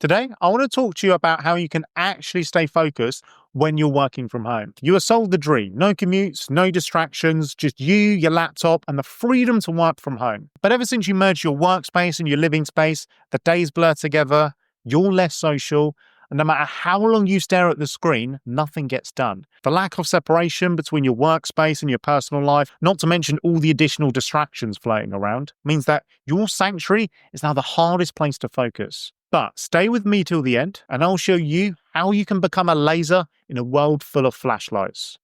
Today, I want to talk to you about how you can actually stay focused when you're working from home. You are sold the dream. No commutes, no distractions, just you, your laptop, and the freedom to work from home. But ever since you merged your workspace and your living space, the days blur together, you're less social, and no matter how long you stare at the screen, nothing gets done. The lack of separation between your workspace and your personal life, not to mention all the additional distractions floating around, means that your sanctuary is now the hardest place to focus. But stay with me till the end, and I'll show you how you can become a laser in a world full of flashlights.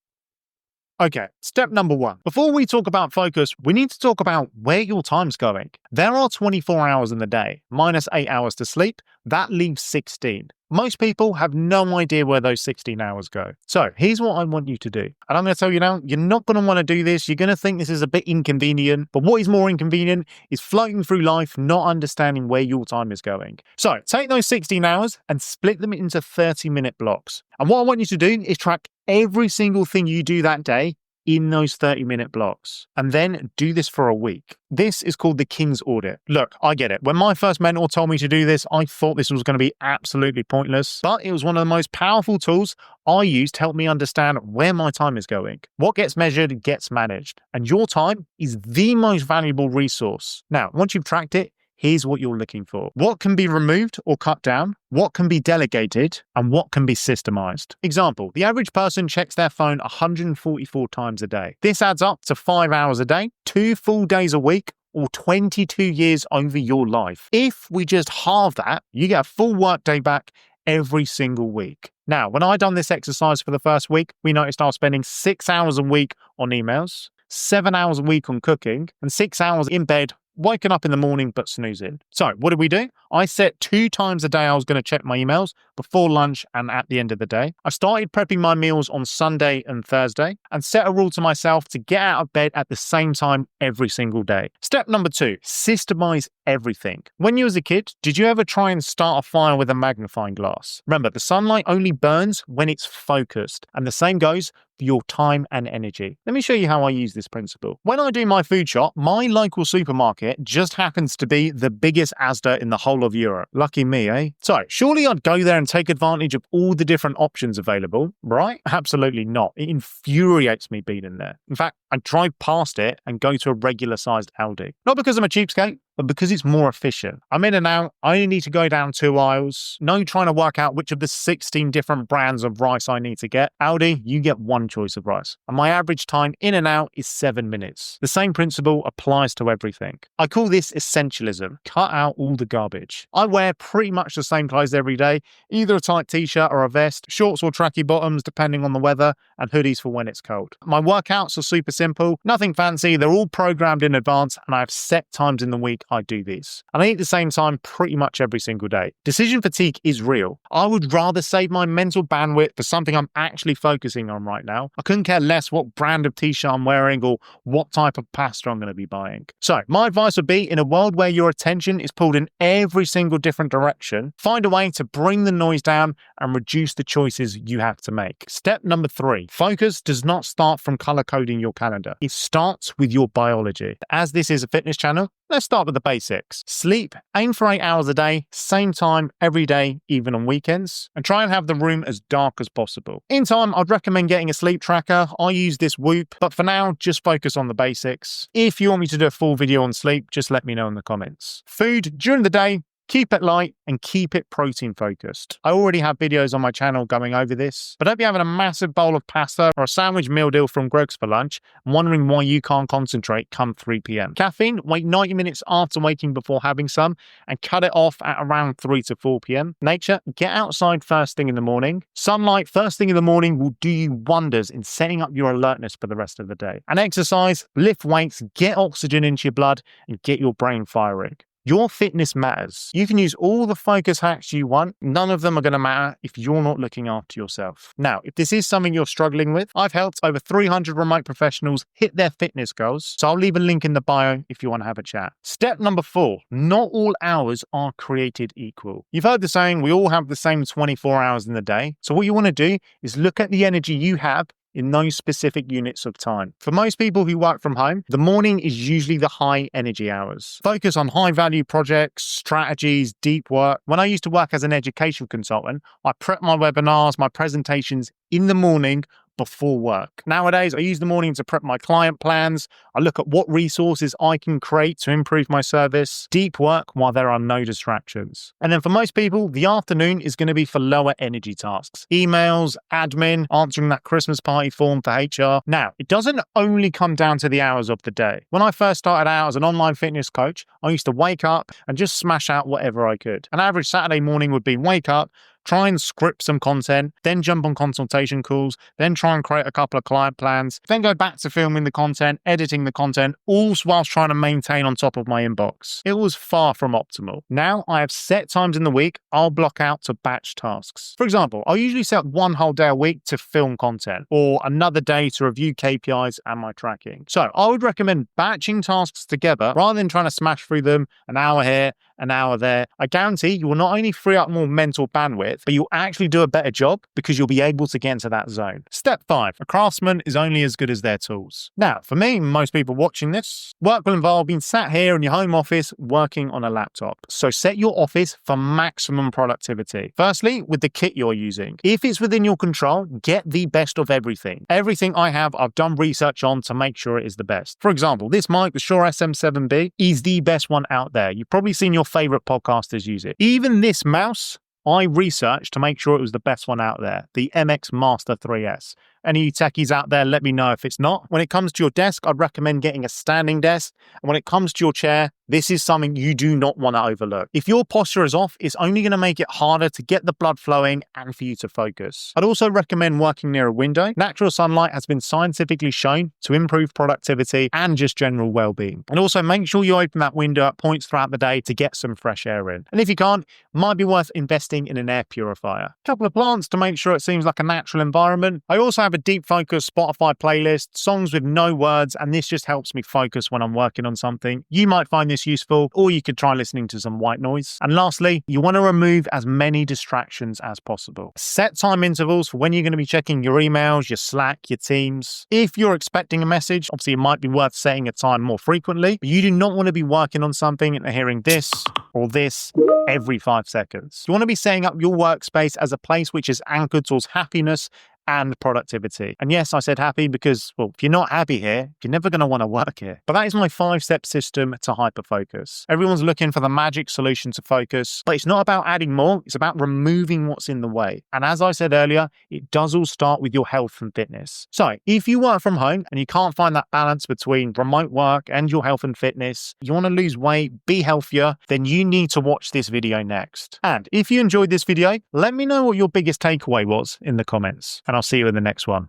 Okay, step number one. Before we talk about focus, we need to talk about where your time's going. There are 24 hours in the day, minus 8 hours to sleep. That leaves 16. Most people have no idea where those 16 hours go. So here's what I want you to do. And I'm going to tell you now, you're not going to want to do this. You're going to think this is a bit inconvenient. But what is more inconvenient is floating through life, not understanding where your time is going. So take those 16 hours and split them into 30-minute blocks. And what I want you to do is track every single thing you do that day in those 30-minute blocks, and then do this for a week. This is called the King's Audit. Look, I get it. When my first mentor told me to do this, I thought this was going to be absolutely pointless, but it was one of the most powerful tools I used to help me understand where my time is going. What gets measured gets managed, and your time is the most valuable resource. Now, once you've tracked it, here's what you're looking for. What can be removed or cut down? What can be delegated? And what can be systemized? Example, the average person checks their phone 144 times a day. This adds up to 5 hours a day, 2 full days a week, or 22 years over your life. If we just halve that, you get a full workday back every single week. Now, when I done this exercise for the first week, we noticed I was spending 6 hours a week on emails, 7 hours a week on cooking, and 6 hours in bed waking up in the morning but snoozing. So what did we do? I set 2 times a day I was going to check my emails, before lunch and at the end of the day. I started prepping my meals on Sunday and Thursday and set a rule to myself to get out of bed at the same time every single day. Step number 2, systemize everything. When you was a kid, did you ever try and start a fire with a magnifying glass? Remember, the sunlight only burns when it's focused, and the same goes for your time and energy. Let me show you how I use this principle. When I do my food shop, my local supermarket just happens to be the biggest Asda in the whole of Europe. Lucky me, eh? So, surely I'd go there and take advantage of all the different options available, right? Absolutely not. It infuriates me being in there. In fact, I drive past it and go to a regular-sized Aldi. Not because I'm a cheapskate, but because it's more efficient. I'm in and out. I only need to go down 2 aisles. No trying to work out which of the 16 different brands of rice I need to get. Aldi, you get one choice of rice. And my average time in and out is 7 minutes. The same principle applies to everything. I call this essentialism. Cut out all the garbage. I wear pretty much the same clothes every day, either a tight t-shirt or a vest, shorts or tracky bottoms depending on the weather, and hoodies for when it's cold. My workouts are super simple, nothing fancy. They're all programmed in advance, and I have set times in the week I do these. And I eat the same time pretty much every single day. Decision fatigue is real. I would rather save my mental bandwidth for something I'm actually focusing on right now. I couldn't care less what brand of t-shirt I'm wearing or what type of pasta I'm going to be buying. So my advice would be, in a world where your attention is pulled in every single different direction, find a way to bring the noise down and reduce the choices you have to make. Step number 3, focus does not start from color coding your calendar. It starts with your biology. As this is a fitness channel, let's start with the basics. Sleep, aim for 8 hours a day, same time every day, even on weekends, and try and have the room as dark as possible. In time, I'd recommend getting a sleep tracker. I use this Whoop, but for now, just focus on the basics. If you want me to do a full video on sleep, just let me know in the comments. Food, during the day, keep it light and keep it protein focused. I already have videos on my channel going over this, but don't be having a massive bowl of pasta or a sandwich meal deal from Greg's for lunch and wondering why you can't concentrate come 3 p.m. Caffeine, wait 90 minutes after waking before having some and cut it off at around 3 to 4 p.m. Nature, get outside first thing in the morning. Sunlight first thing in the morning will do you wonders in setting up your alertness for the rest of the day. And exercise, lift weights, get oxygen into your blood and get your brain firing. Your fitness matters. You can use all the focus hacks you want. None of them are going to matter if you're not looking after yourself. Now, if this is something you're struggling with, I've helped over 300 remote professionals hit their fitness goals. So I'll leave a link in the bio if you want to have a chat. Step number 4, not all hours are created equal. You've heard the saying, we all have the same 24 hours in the day. So what you want to do is look at the energy you have in those specific units of time. For most people who work from home, the morning is usually the high energy hours. Focus on high value projects, strategies, deep work. When I used to work as an education consultant, I prep my webinars, my presentations in the morning before work. Nowadays, I use the morning to prep my client plans. I look at what resources I can create to improve my service. Deep work while there are no distractions. And then for most people, the afternoon is going to be for lower energy tasks. Emails, admin, answering that Christmas party form for HR. Now, it doesn't only come down to the hours of the day. When I first started out as an online fitness coach, I used to wake up and just smash out whatever I could. An average Saturday morning would be wake up, try and script some content, then jump on consultation calls, then try and create a couple of client plans, then go back to filming the content, editing the content, all whilst trying to maintain on top of my inbox. It was far from optimal. Now I have set times in the week I'll block out to batch tasks. For example, I'll usually set one whole day a week to film content or another day to review KPIs and my tracking. So I would recommend batching tasks together rather than trying to smash through them an hour here, an hour there. I guarantee you will not only free up more mental bandwidth, but you'll actually do a better job because you'll be able to get into that zone. Step 5, a craftsman is only as good as their tools. Now, for me, most people watching this, work will involve being sat here in your home office working on a laptop. So set your office for maximum productivity. Firstly, with the kit you're using. If it's within your control, get the best of everything. Everything I have, I've done research on to make sure it is the best. For example, this mic, the Shure SM7B, is the best one out there. You've probably seen your favorite podcasters use it. Even this mouse, I researched to make sure it was the best one out there, the MX Master 3S. Any techies out there, let me know if it's not. When it comes to your desk, I'd recommend getting a standing desk. And when it comes to your chair, this is something you do not want to overlook. If your posture is off, it's only going to make it harder to get the blood flowing and for you to focus. I'd also recommend working near a window. Natural sunlight has been scientifically shown to improve productivity and just general well-being. And also make sure you open that window at points throughout the day to get some fresh air in. And if you can't, it might be worth investing in an air purifier. A couple of plants to make sure it seems like a natural environment. I also have a deep focus Spotify playlist, songs with no words, and this just helps me focus when I'm working on something. You might find this useful, or you could try listening to some white noise. And lastly, you want to remove as many distractions as possible. Set time intervals for when you're going to be checking your emails, your Slack, your Teams. If you're expecting a message, obviously it might be worth setting a time more frequently, but you do not want to be working on something and hearing this or this every 5 seconds. You want to be setting up your workspace as a place which is anchored towards happiness and productivity. And yes, I said happy because, well, if you're not happy here, you're never going to want to work here. But that is my 5-step system to hyperfocus. Everyone's looking for the magic solution to focus, but it's not about adding more, it's about removing what's in the way. And as I said earlier, it does all start with your health and fitness. So if you work from home and you can't find that balance between remote work and your health and fitness, you want to lose weight, be healthier, then you need to watch this video next. And if you enjoyed this video, let me know what your biggest takeaway was in the comments. And I'll see you in the next one.